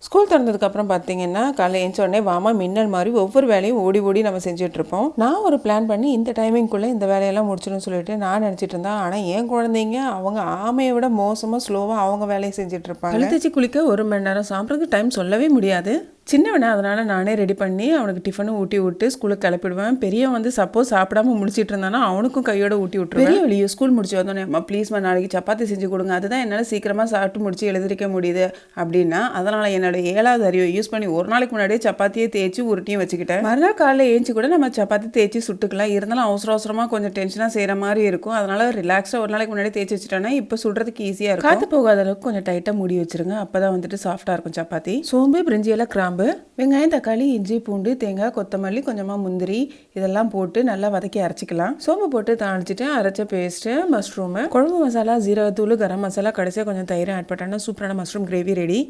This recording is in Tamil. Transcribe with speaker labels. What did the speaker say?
Speaker 1: ஸ்கூல் திறந்ததுக்கப்புறம் பார்த்தீங்கன்னா காலையில் எழுந்த உடனே வாமா மின்னல் மாதிரி ஒவ்வொரு வேலையும் ஓடி ஓடி நம்ம செஞ்சுட்ருப்போம். நான் ஒரு பிளான் பண்ணி இந்த டைமிங்குள்ளே இந்த வேலையெல்லாம் முடிச்சிடும்னு சொல்லிட்டு நான் நினச்சிட்டு இருந்தேன். ஆனால் என் குழந்தைங்க அவங்க ஆமையை விட மோசமாக ஸ்லோவாக அவங்க வேலையை செஞ்சிட்ருப்பாங்க. கழுத்தச்சு குளிக்க 1 மணி நேரம், சாப்பிட்றதுக்கு டைம் சொல்லவே முடியாது. சின்னவனை அதனால் நானே ரெடி பண்ணி அவனுக்கு டிஃபனும் ஊட்டி விட்டு ஸ்கூலுக்கு கிளப்பிடுவேன். பெரியவன் வந்து சப்போஸ் சாப்பிடாம முடிச்சிட்டு இருந்தானா அவனுக்கும் கையோட ஊட்டி விட்டுருவேன். பெரிய வெளியே ஸ்கூல் முடிச்சு வந்தோடனே அம்மா ப்ளீஸ்மா நாளைக்கு சப்பாத்தி செஞ்சு கொடுங்க, அதுதான் என்னால் சீக்கிரமாக சாப்பிட்டு முடிச்சு எழுதிருக்க முடியுது அப்படின்னா, அதனால் என்னோட 7வது அறிவை யூஸ் பண்ணி ஒரு நாளைக்கு முன்னாடியே சப்பாத்தியை தேய்ச்சி உருட்டியும் வச்சுக்கிட்டேன். மறுநாள் காலையில் ஏஞ்சி கூட நம்ம சப்பாத்தி தேய்ச்சி சுட்டுக்கலாம். இருந்தாலும் அவசரமாக கொஞ்சம் டென்ஷனாக செய்கிற மாதிரி இருக்கும். அதனால் ரிலாக்ஸாக ஒரு நாளைக்கு முன்னாடி தேய்ச்சி வச்சுட்டோன்னா இப்போ சுடுறதுக்கு ஈஸியாக இருக்கும். காற்று போகாத அளவுக்கு கொஞ்சம் டைட்டாக மூடி வச்சுருங்க. அப்போ தான் வந்துட்டு சாஃப்டாக இருக்கும் சப்பாத்தி. சோம்பு, பிரிஞ்சியெல்லாம், கிராம்பு, வெங்காயம், தக்காளி, இஞ்சி, பூண்டு, தேங்காய், கொத்தமல்லி, கொஞ்சமாக முந்திரி இதெல்லாம் போட்டு நல்லா வதக்கி அரைச்சிக்கலாம். சோம்பு போட்டு தாளிச்சிட்டு அரைச்ச பேஸ்ட்டு, மஷ்ரூமு, குழம்பு மசாலா, ஜீரகத்தூள், கரம் மசாலா, கடைசியாக கொஞ்சம் தயிர் ஆட் பண்ணிட்டோன்னா சூப்பரான மஷ்ரூம் கிரேவி ரெடி.